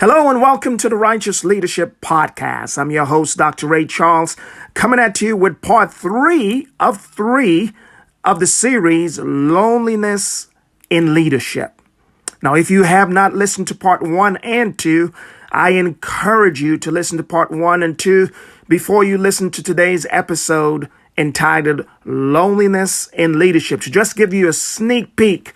Hello and welcome to the Righteous Leadership Podcast. I'm your host, Dr. Ray Charles, coming at you with part three of the series, Loneliness in Leadership. Now, if you have not listened to part 1 and 2, I encourage you to listen to part 1 and 2 before you listen to today's episode entitled Loneliness in Leadership. To just give you a sneak peek,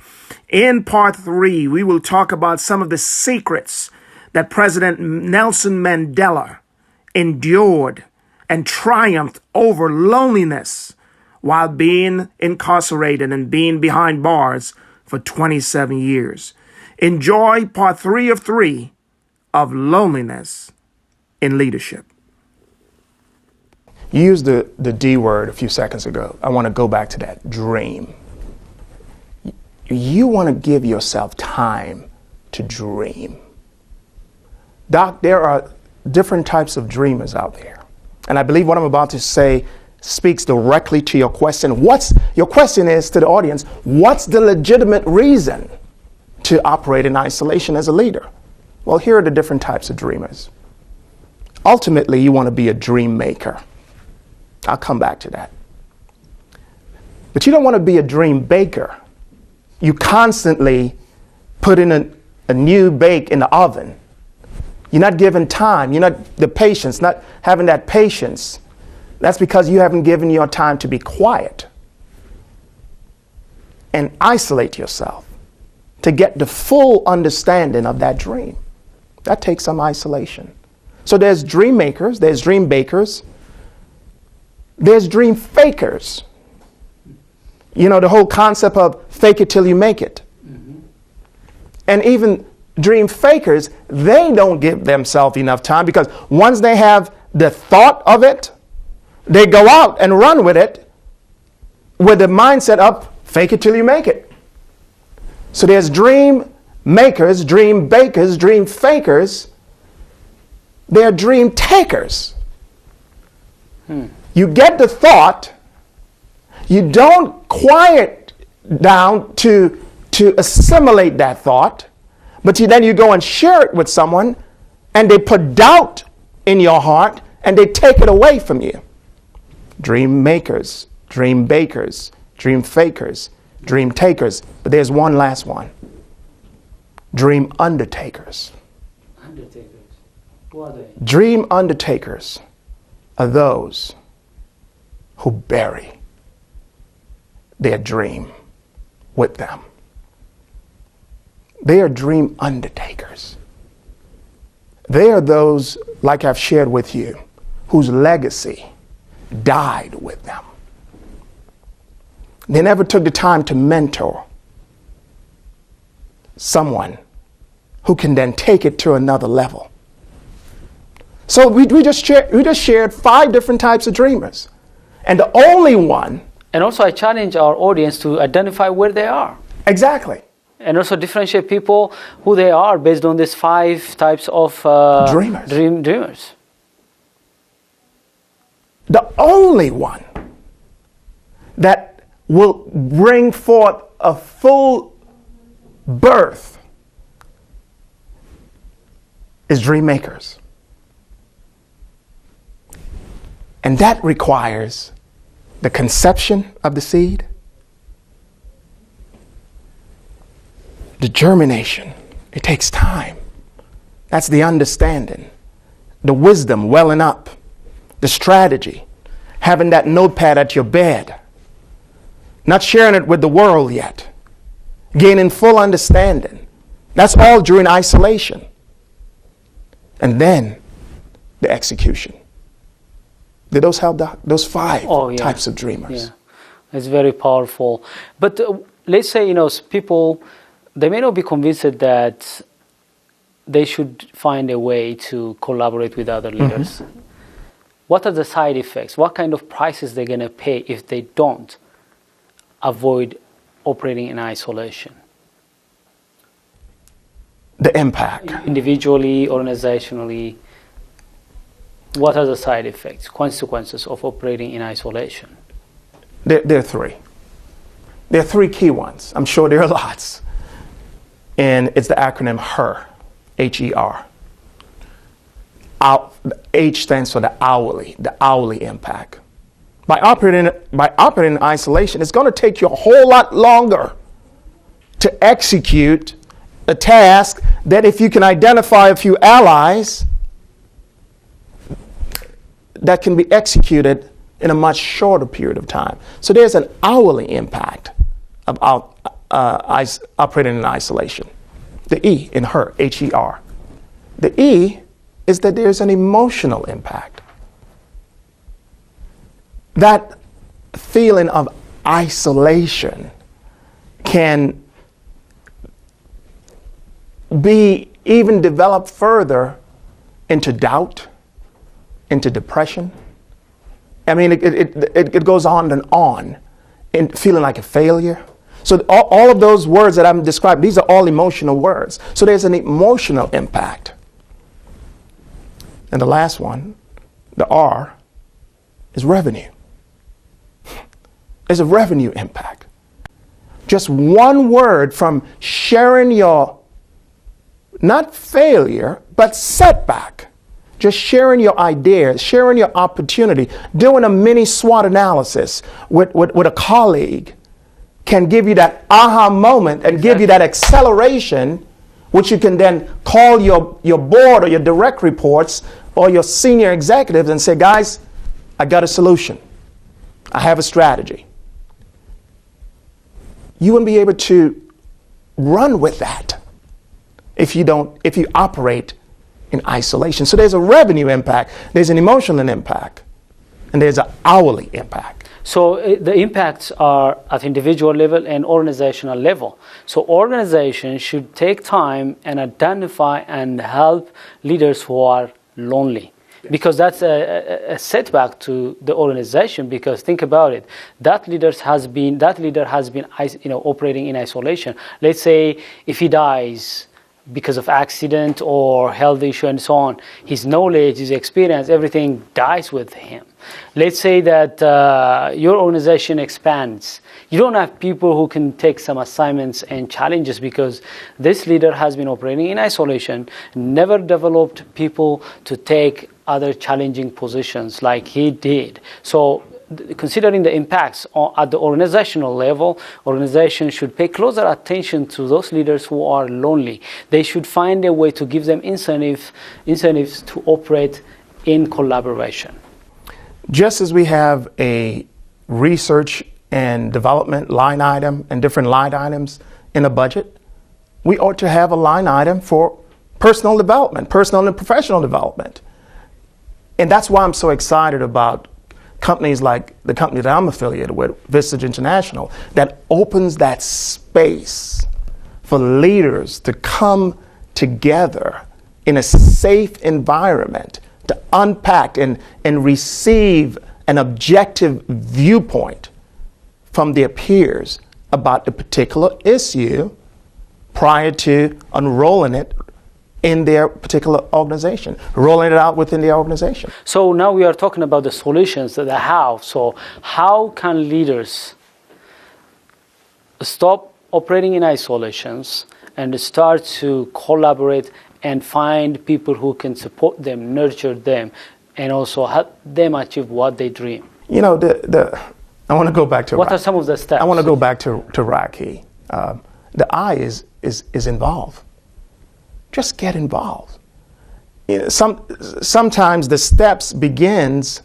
in part 3, we will talk about some of the secrets that President Nelson Mandela endured and triumphed over loneliness while being incarcerated and being behind bars for 27 years. Enjoy part 3 of 3 of Loneliness in Leadership. You used the D word a few seconds ago. I want to go back to that dream. You want to give yourself time to dream. Doc, there are different types of dreamers out there. And I believe what I'm about to say speaks directly to your question. Your question is to the audience, what's the legitimate reason to operate in isolation as a leader? Well, here are the different types of dreamers. Ultimately, you want to be a dream maker. I'll come back to that. But you don't want to be a dream baker. You constantly put in a new bake in the oven. You're not given time. You're not the patience, not having that patience. That's because you haven't given your time to be quiet and isolate yourself to get the full understanding of that dream. That takes some isolation. So there's dream makers, there's dream bakers, there's dream fakers. You know, the whole concept of fake it till you make it. Mm-hmm. And even dream fakers, they don't give themselves enough time because once they have the thought of it, they go out and run with it with the mindset of fake it till you make it. So there's dream makers, dream bakers, dream fakers. They're dream takers. You get the thought, you don't quiet down to assimilate that thought, but then you go and share it with someone and they put doubt in your heart and they take it away from you. Dream makers, dream bakers, dream fakers, dream takers. But there's one last one. Dream undertakers. Undertakers. Who are they? Dream undertakers are those who bury their dream with them. They are dream undertakers. They are those, like I've shared with you, whose legacy died with them. They never took the time to mentor someone who can then take it to another level. So we just shared 5 different types of dreamers. And the only one... And also I challenge our audience to identify where they are. Exactly. And also differentiate people who they are based on these 5 types of dreamers. The only one that will bring forth a full birth is dream makers. And that requires the conception of the seed, the germination. It takes time. That's the understanding, the wisdom welling up, the strategy, having that notepad at your bed, not sharing it with the world yet, gaining full understanding. That's all during isolation. And then the execution. Did those help, Doc? Those 5 types of dreamers. Yeah, it's very powerful. But let's say, people, they may not be convinced that they should find a way to collaborate with other leaders. Mm-hmm. What are the side effects? What kind of prices they're going to pay if they don't avoid operating in isolation? The impact. Individually, organizationally. What are the side effects, consequences of operating in isolation? There are 3. There are 3 key ones. I'm sure there are lots. And it's the acronym HER, H-E-R. H stands for the hourly impact. By operating in isolation, it's going to take you a whole lot longer to execute a task that if you can identify a few allies, that can be executed in a much shorter period of time. So there's an hourly impact of operating in isolation. The E in HER, H-E-R. The E is that there's an emotional impact. That feeling of isolation can be even developed further into doubt, into depression. I mean, it goes on and on, and feeling like a failure. So all of those words that I'm describing, these are all emotional words. So there's an emotional impact. And the last one, the R, is revenue. There's a revenue impact. Just one word from sharing your, not failure, but setback. Just sharing your ideas, sharing your opportunity, doing a mini SWOT analysis with a colleague can give you that aha moment and give you that acceleration, which you can then call your board or your direct reports or your senior executives and say, guys, I got a solution. I have a strategy. You wouldn't be able to run with that if you operate in isolation. So there's a revenue impact, there's an emotional impact, and there's an hourly impact. So the impacts are at individual level and organizational level. So organizations should take time and identify and help leaders who are lonely. Because that's a setback to the organization. Because think about it, that leader has been operating in isolation. Let's say if he dies because of accident or health issue and so on, his knowledge, his experience, everything dies with him. Let's say that your organization expands. You don't have people who can take some assignments and challenges because this leader has been operating in isolation, never developed people to take other challenging positions like he did. So considering the impacts at the organizational level, organizations should pay closer attention to those leaders who are lonely. They should find a way to give them incentives to operate in collaboration. Just as we have a research and development line item and different line items in a budget, we ought to have a line item for personal development, personal and professional development. And that's why I'm so excited about companies like the company that I'm affiliated with, Vistage International, that opens that space for leaders to come together in a safe environment to unpack and receive an objective viewpoint from their peers about the particular issue prior to unrolling it in their particular organization, rolling it out within the organization. So now we are talking about the solutions, the how. So how can leaders stop operating in isolations and start to collaborate and find people who can support them, nurture them, and also help them achieve what they dream? You know, I want to go back to what are some of the steps? I want to go back to Rocky. The I is involved. Just get involved. You know, sometimes the steps begins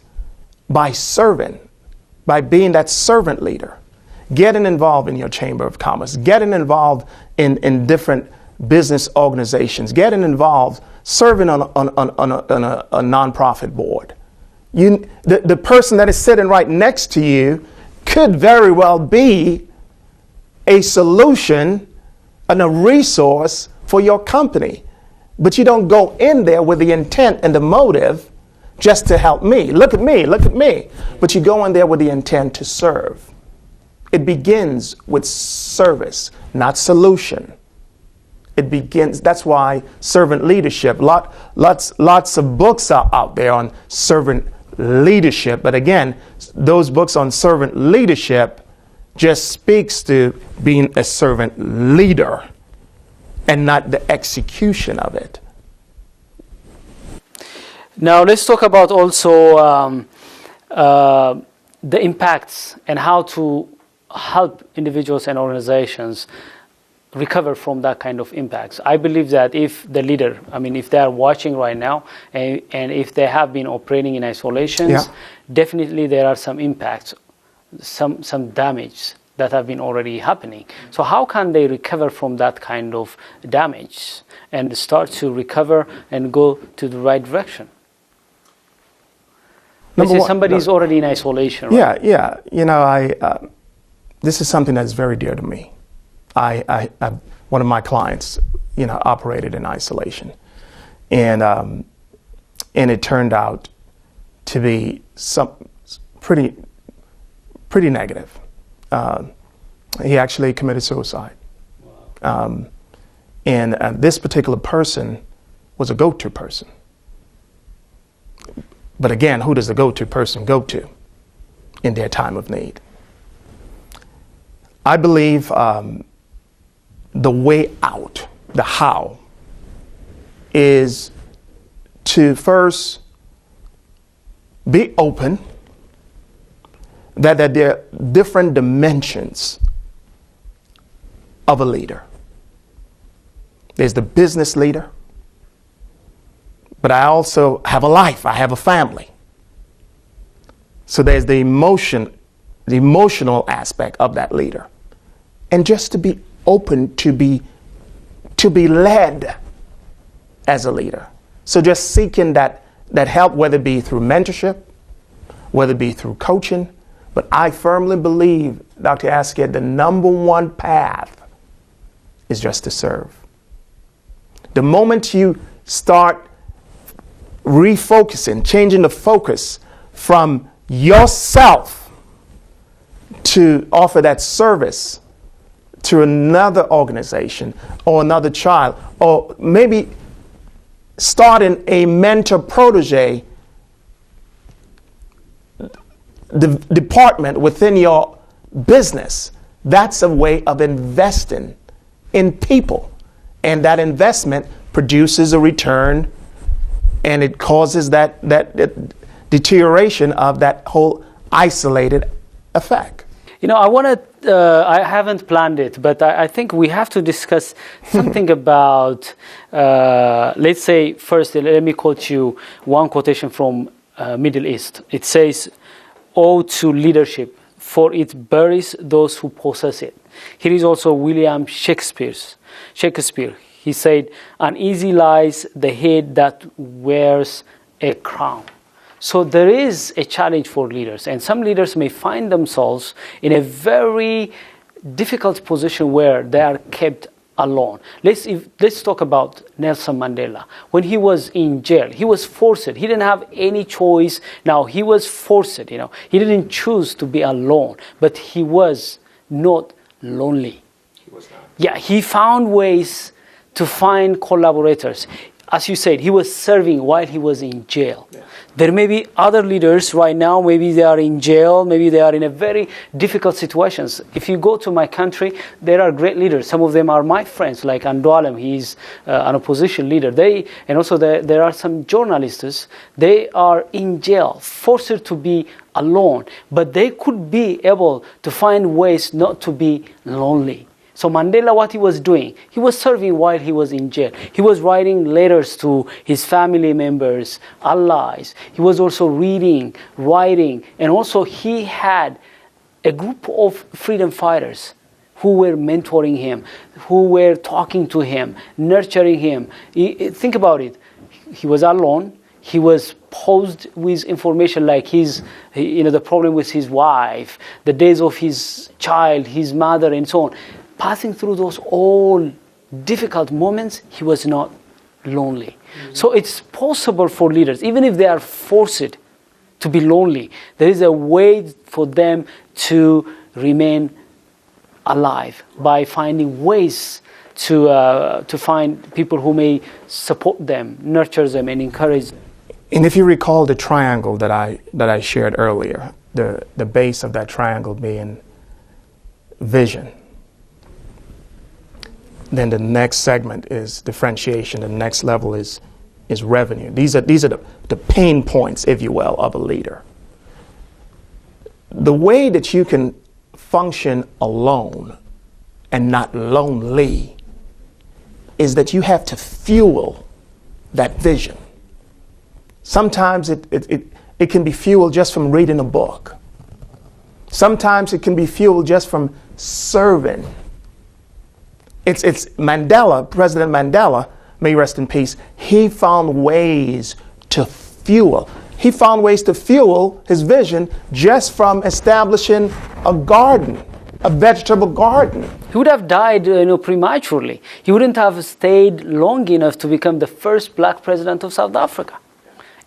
by serving, by being that servant leader, getting involved in your chamber of commerce, getting involved in different business organizations, getting involved, serving on a nonprofit board. The person that is sitting right next to you could very well be a solution and a resource for your company. But you don't go in there with the intent and the motive just to help me. Look at me, look at me. But you go in there with the intent to serve. It begins with service, not solution. It begins, that's why servant leadership, lots of books are out there on servant leadership. But again, those books on servant leadership just speaks to being a servant leader and not the execution of it. Now let's talk about also the impacts and how to help individuals and organizations recover from that kind of impacts. I believe that if the leader, if they are watching right now and if they have been operating in isolations, Yeah. definitely there are some impacts, some damage that have been already happening. So how can they recover from that kind of damage and start to recover and go to the right direction? Let's say somebody is already in isolation, right? Yeah. This is something that's very dear to me. One of my clients, operated in isolation, and it turned out to be some pretty negative. He actually committed suicide, and this particular person was a go-to person. But again, who does the go-to person go to in their time of need? I believe the way out, the how, is to first be open that there are different dimensions of a leader. There's the business leader, but I also have a life, I have a family. So there's the emotional aspect of that leader. And just to be open to be led as a leader. So just seeking that help, whether it be through mentorship, whether it be through coaching. But I firmly believe, Dr. Asked, the number one path is just to serve. The moment you start refocusing, changing the focus from yourself to offer that service to another organization or another child, or maybe starting a mentor-protege department within your business, that's a way of investing in people. And that investment produces a return, and it causes that deterioration of that whole isolated effect. I haven't planned it, but I think we have to discuss something about, let's say, first, let me quote you one quotation from Middle East. It says, "Owe to leadership, for it buries those who possess it." Here is also William Shakespeare. He said, "Uneasy lies the head that wears a crown." So there is a challenge for leaders, and some leaders may find themselves in a very difficult position where they are kept alone. Let's talk about Nelson Mandela. When he was in jail, he was forced. He didn't have any choice. Now, he was forced, He didn't choose to be alone, but he was not lonely. He was not. Yeah, he found ways to find collaborators. As you said, he was serving while he was in jail. Yeah. There may be other leaders right now, maybe they are in jail, maybe they are in a very difficult situations. If you go to my country, there are great leaders. Some of them are my friends, like Andualem, he's an opposition leader. And also there are some journalists, they are in jail, forced to be alone, but they could be able to find ways not to be lonely. So Mandela, what he was doing, he was serving while he was in jail. He was writing letters to his family members, allies. He was also reading, writing, and also he had a group of freedom fighters who were mentoring him, who were talking to him, nurturing him. Think about it. He was alone. He was posed with information like the problem with his wife, the days of his child, his mother, and so on. Passing through those all difficult moments, he was not lonely. Mm-hmm. So it's possible for leaders, even if they are forced to be lonely, there is a way for them to remain alive by finding ways to find people who may support them, nurture them, and encourage them. And if you recall the triangle that I shared earlier, the base of that triangle being vision, then the next segment is differentiation. The next level is is revenue. These are the pain points, if you will, of a leader. The way that you can function alone and not lonely is that you have to fuel that vision. Sometimes it can be fueled just from reading a book. Sometimes it can be fueled just from serving. It's Mandela, President Mandela, may he rest in peace, he found ways to fuel. He found ways to fuel his vision just from establishing a garden, a vegetable garden. He would have died, prematurely. He wouldn't have stayed long enough to become the first black president of South Africa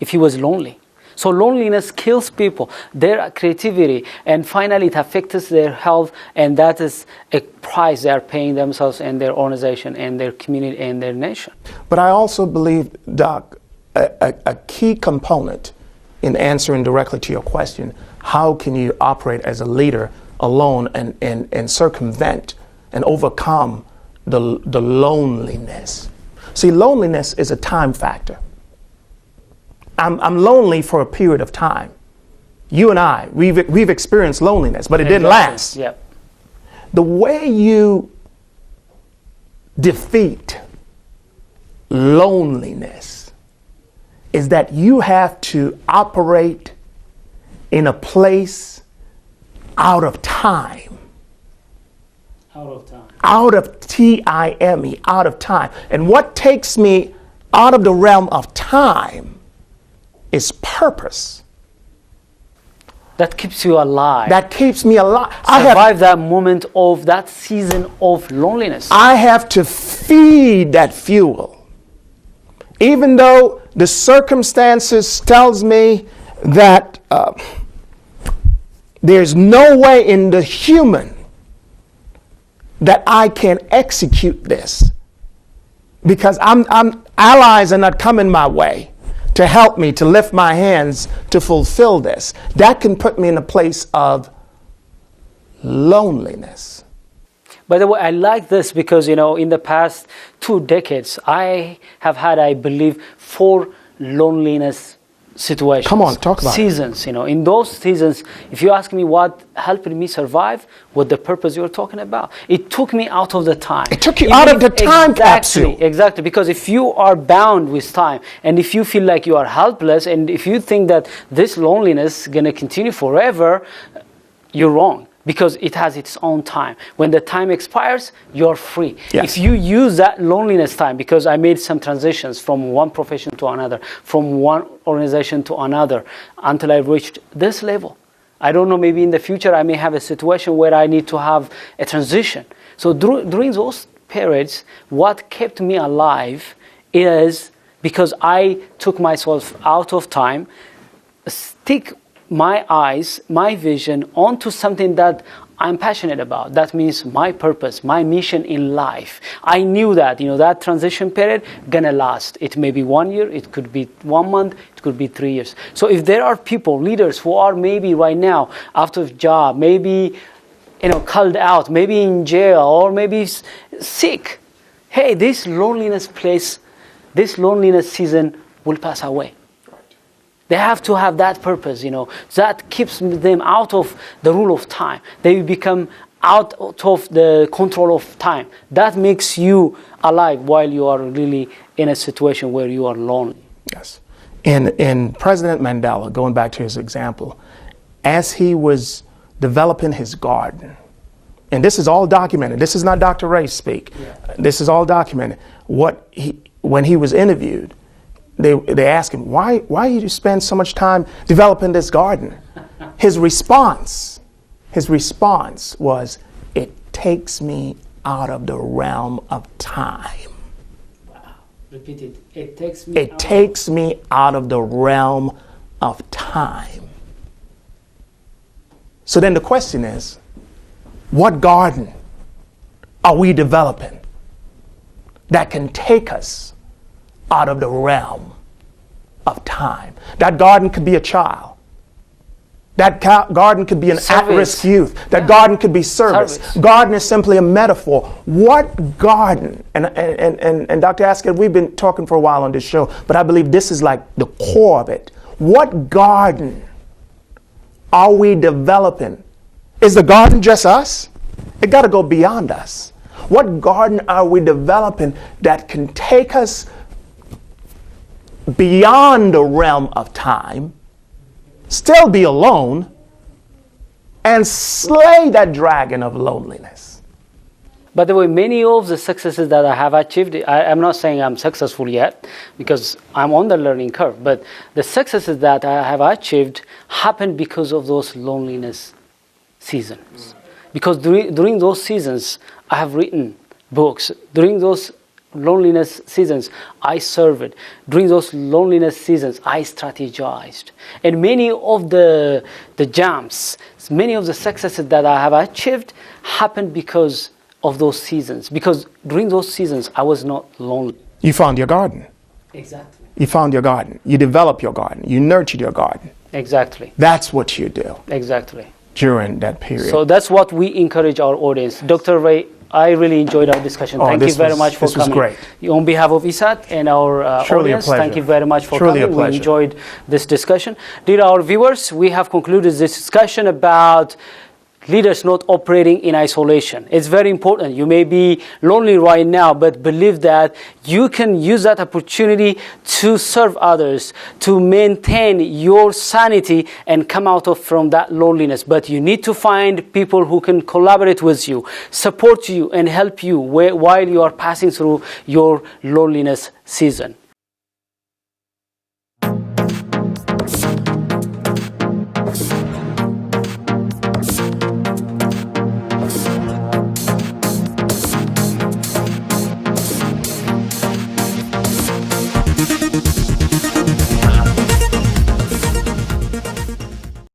if he was lonely. So loneliness kills people, their creativity, and finally it affects their health, and that is a price they are paying themselves and their organization and their community and their nation. But I also believe, Doc, a key component in answering directly to your question, how can you operate as a leader alone and circumvent and overcome the loneliness? See, loneliness is a time factor. I'm lonely for a period of time. You and I, we've experienced loneliness, but it didn't last. Yep. The way you defeat loneliness is that you have to operate in a place out of time. Out of time. Out of T-I-M-E, out of time. And what takes me out of the realm of time is purpose. That keeps you alive. That keeps me alive. Survive that moment of that season of loneliness. I have to feed that fuel. Even though the circumstances tells me that there's no way in the human that I can execute this, because allies are not coming my way to help me, to lift my hands to fulfill this. That can put me in a place of loneliness. By the way, I like this because, in the past 2 decades, I have had, I believe, 4 loneliness situations. Come on, talk about seasons. In those seasons, if you ask me what helped me survive, what the purpose you're talking about, it took me out of the time. It took you out of the time capsule. Exactly, because if you are bound with time, and if you feel like you are helpless, and if you think that this loneliness is going to continue forever, you're wrong. Because it has its own time. When the time expires, you're free. Yes. If you use that loneliness time, because I made some transitions from one profession to another, from one organization to another, until I reached this level. I don't know, maybe in the future I may have a situation where I need to have a transition. So during those periods, what kept me alive is because I took myself out of time, stick my eyes, my vision onto something that I'm passionate about. That means my purpose, my mission in life. I knew that, that transition period gonna last. It may be 1 year, it could be 1 month, it could be 3 years. So if there are people, leaders who are maybe right now out of job, maybe called out, maybe in jail, or maybe sick, hey, this loneliness season will pass away. They have to have that purpose, that keeps them out of the rule of time. They become out of the control of time. That makes you alive while you are really in a situation where you are lonely. Yes. In President Mandela, going back to his example, as he was developing his garden, and this is all documented. This is not Dr. Ray speak. Yeah. This is all documented. When he was interviewed, they asked him, why did you spend so much time developing this garden? His response was, it takes me out of the realm of time. Wow. Repeat it. It takes me out of the realm of time. So then the question is, what garden are we developing that can take us out of the realm of time? That garden could be a child. That garden could be an at-risk youth. That garden could be service. Garden is simply a metaphor. What garden? And Dr. Askett, we've been talking for a while on this show, but I believe this is like the core of it. What garden are we developing? Is the garden just us? It got to go beyond us. What garden are we developing that can take us beyond the realm of time, still be alone, and slay that dragon of loneliness? By the way, many of the successes that I have achieved, I'm not saying I'm successful yet because I'm on the learning curve, but the successes that I have achieved happened because of those loneliness seasons. Because during those seasons, I have written books. During those loneliness seasons, I served. During those loneliness seasons, I strategized. And many of the jumps, many of the successes that I have achieved happened because of those seasons. Because during those seasons, I was not lonely. You found your garden. Exactly. You found your garden. You developed your garden. You nurtured your garden. Exactly. That's what you do. Exactly. During that period. So that's what we encourage our audience. Dr. Ray, I really enjoyed our discussion. Thank you very much for coming. This was great. On behalf of ISAT and our audience, thank you very much for coming. We enjoyed this discussion. Dear our viewers, we have concluded this discussion about leaders not operating in isolation. It's very important. You may be lonely right now, but believe that you can use that opportunity to serve others, to maintain your sanity and come out from that loneliness. But you need to find people who can collaborate with you, support you, and help you while you are passing through your loneliness season.